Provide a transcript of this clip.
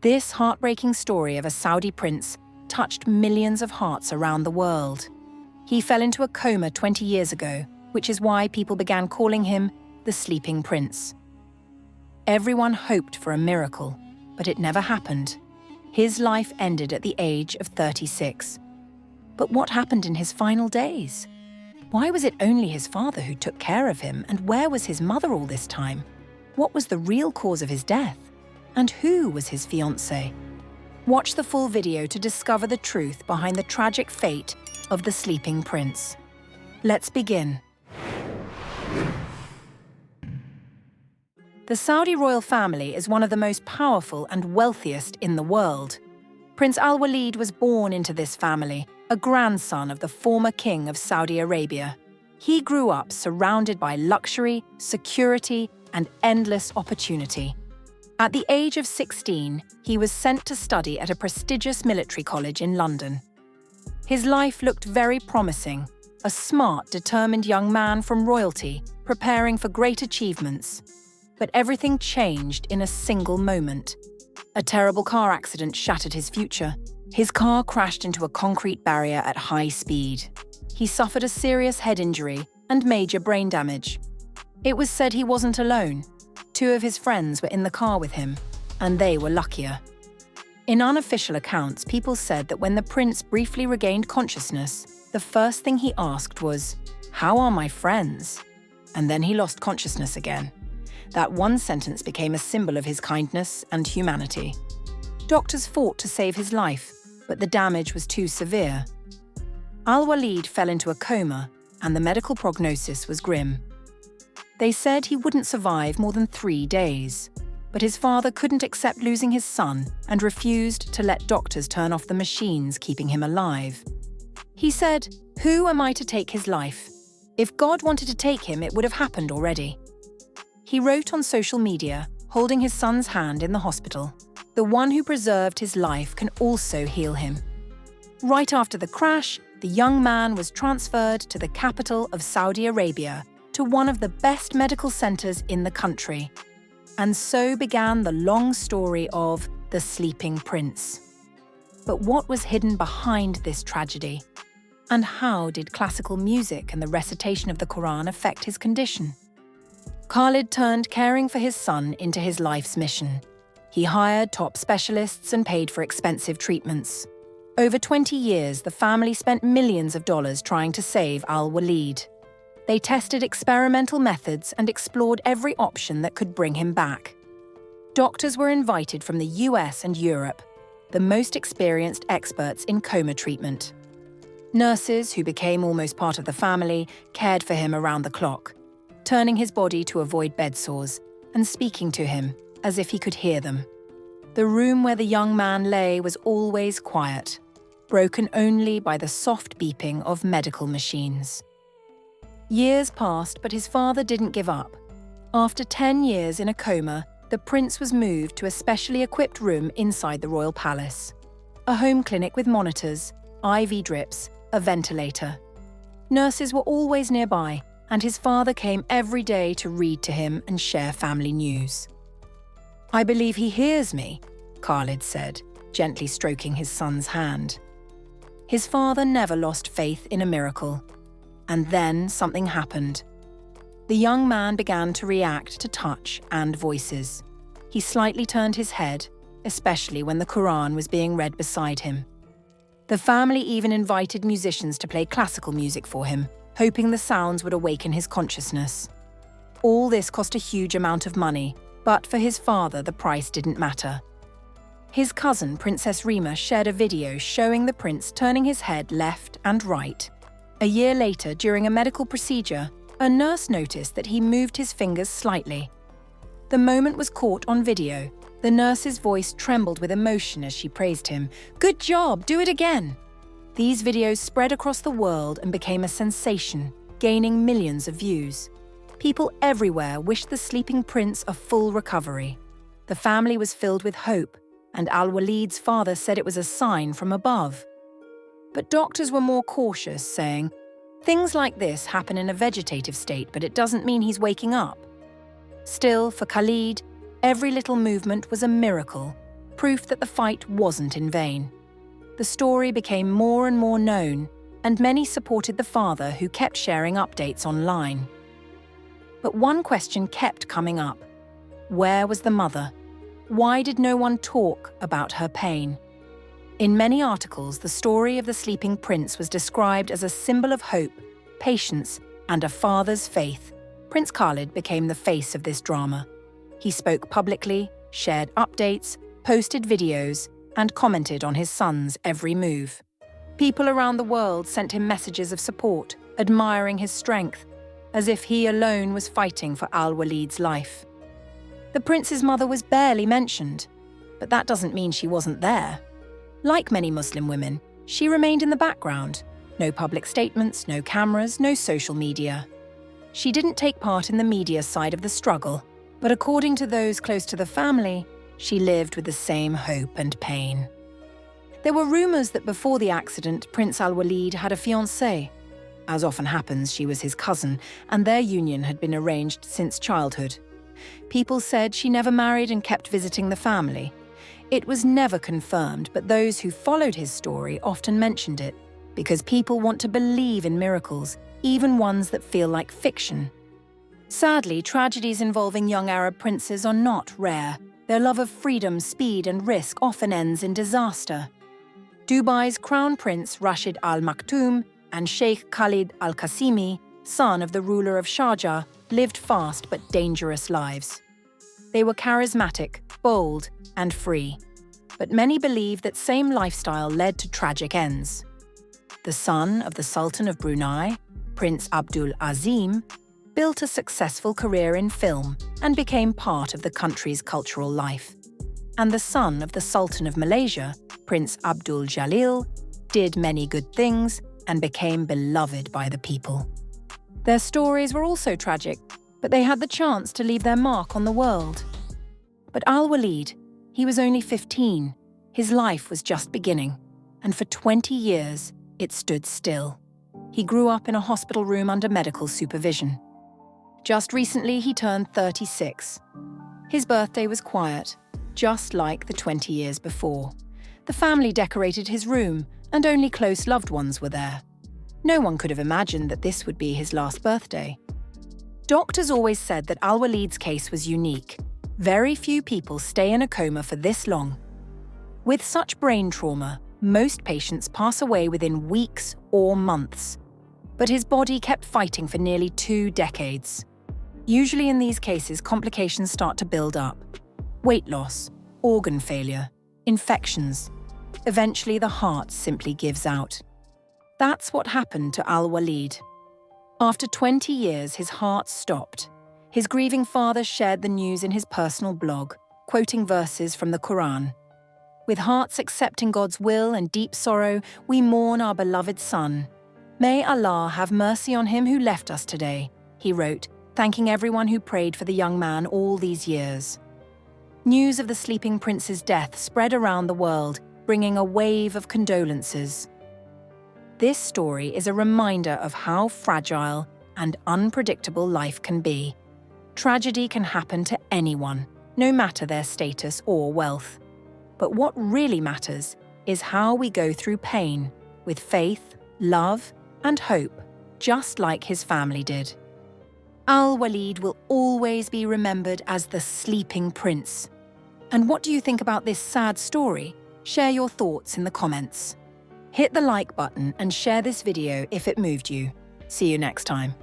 This heartbreaking story of a Saudi prince touched millions of hearts around the world. He fell into a coma 20 years ago, which is why people began calling him the Sleeping Prince. Everyone hoped for a miracle, but it never happened. His life ended at the age of 36. But what happened in his final days? Why was it only his father who took care of him, and where was his mother all this time? What was the real cause of his death? And who was his fiancée? Watch the full video to discover the truth behind the tragic fate of the Sleeping Prince. Let's begin. The Saudi royal family is one of the most powerful and wealthiest in the world. Prince Al-Waleed was born into this family, a grandson of the former king of Saudi Arabia. He grew up surrounded by luxury, security, and endless opportunity. At the age of 16, he was sent to study at a prestigious military college in London. His life looked very promising, a smart, determined young man from royalty, preparing for great achievements. But everything changed in a single moment. A terrible car accident shattered his future. His car crashed into a concrete barrier at high speed. He suffered a serious head injury and major brain damage. It was said he wasn't alone. 2 of his friends were in the car with him, and they were luckier. In unofficial accounts, people said that when the prince briefly regained consciousness, the first thing he asked was, "How are my friends?" And then he lost consciousness again. That one sentence became a symbol of his kindness and humanity. Doctors fought to save his life, but the damage was too severe. Al-Waleed fell into a coma, and the medical prognosis was grim. They said he wouldn't survive more than 3 days, but his father couldn't accept losing his son and refused to let doctors turn off the machines keeping him alive. He said, "Who am I to take his life? If God wanted to take him, it would have happened already." He wrote on social media, holding his son's hand in the hospital, "The one who preserved his life can also heal him." Right after the crash, the young man was transferred to the capital of Saudi Arabia, to one of the best medical centers in the country. And so began the long story of the Sleeping Prince. But what was hidden behind this tragedy? And how did classical music and the recitation of the Quran affect his condition? Khalid turned caring for his son into his life's mission. He hired top specialists and paid for expensive treatments. Over 20 years, the family spent millions of dollars trying to save Al-Waleed. They tested experimental methods and explored every option that could bring him back. Doctors were invited from the US and Europe, the most experienced experts in coma treatment. Nurses, who became almost part of the family, cared for him around the clock, turning his body to avoid bed sores and speaking to him as if he could hear them. The room where the young man lay was always quiet, broken only by the soft beeping of medical machines. Years passed, but his father didn't give up. After 10 years in a coma, the prince was moved to a specially equipped room inside the royal palace. A home clinic with monitors, IV drips, a ventilator. Nurses were always nearby, and his father came every day to read to him and share family news. "I believe he hears me," Khalid said, gently stroking his son's hand. His father never lost faith in a miracle. And then something happened. The young man began to react to touch and voices. He slightly turned his head, especially when the Quran was being read beside him. The family even invited musicians to play classical music for him, hoping the sounds would awaken his consciousness. All this cost a huge amount of money, but for his father, the price didn't matter. His cousin, Princess Rima, shared a video showing the prince turning his head left and right. A year later, during a medical procedure, a nurse noticed that he moved his fingers slightly. The moment was caught on video. The nurse's voice trembled with emotion as she praised him. "Good job, do it again!" These videos spread across the world and became a sensation, gaining millions of views. People everywhere wished the Sleeping Prince a full recovery. The family was filled with hope, and Al-Waleed's father said it was a sign from above. But doctors were more cautious, saying, "Things like this happen in a vegetative state, but it doesn't mean he's waking up." Still, for Khalid, every little movement was a miracle. proof that the fight wasn't in vain. The story became more and more known, and many supported the father, who kept sharing updates online. But one question kept coming up. Where was the mother? Why did no one talk about her pain? In many articles, the story of the sleeping prince was described as a symbol of hope, patience, and a father's faith. Prince Khalid became the face of this drama. He spoke publicly, shared updates, posted videos, and commented on his son's every move. People around the world sent him messages of support, admiring his strength, as if he alone was fighting for Al-Waleed's life. The prince's mother was barely mentioned, but that doesn't mean she wasn't there. Like many Muslim women, she remained in the background. No public statements, no cameras, no social media. She didn't take part in the media side of the struggle, but according to those close to the family, she lived with the same hope and pain. There were rumors that before the accident, Prince Al-Waleed had a fiancée. As often happens, she was his cousin, and their union had been arranged since childhood. People said she never married and kept visiting the family. It was never confirmed, but those who followed his story often mentioned it, because people want to believe in miracles, even ones that feel like fiction. Sadly, tragedies involving young Arab princes are not rare. Their love of freedom, speed, and risk often ends in disaster. Dubai's Crown Prince Rashid Al Maktoum and Sheikh Khalid Al Qasimi, son of the ruler of Sharjah, lived fast but dangerous lives. They were charismatic, bold, and free. But many believe that same lifestyle led to tragic ends. The son of the Sultan of Brunei, Prince Abdul Azim, built a successful career in film and became part of the country's cultural life. And the son of the Sultan of Malaysia, Prince Abdul Jalil, did many good things and became beloved by the people. Their stories were also tragic, but they had the chance to leave their mark on the world. But Al-Waleed, he was only 15. His life was just beginning, and for 20 years, it stood still. He grew up in a hospital room under medical supervision. Just recently, he turned 36. His birthday was quiet, just like the 20 years before. The family decorated his room, and only close loved ones were there. No one could have imagined that this would be his last birthday. Doctors always said that Al-Waleed's case was unique. Very few people stay in a coma for this long. With such brain trauma, most patients pass away within weeks or months. But his body kept fighting for nearly 2 decades. Usually in these cases, complications start to build up. Weight loss, organ failure, infections. Eventually, the heart simply gives out. That's what happened to Al-Waleed. After 20 years, his heart stopped. His grieving father shared the news in his personal blog, quoting verses from the Quran. With hearts accepting God's will and deep sorrow, we mourn our beloved son. May Allah have mercy on him who left us today, he wrote, thanking everyone who prayed for the young man all these years. News of the sleeping prince's death spread around the world, bringing a wave of condolences. This story is a reminder of how fragile and unpredictable life can be. Tragedy can happen to anyone, no matter their status or wealth. But what really matters is how we go through pain with faith, love, and hope, just like his family did. Al-Waleed will always be remembered as the sleeping prince. And what do you think about this sad story? Share your thoughts in the comments. Hit the like button and share this video if it moved you. See you next time.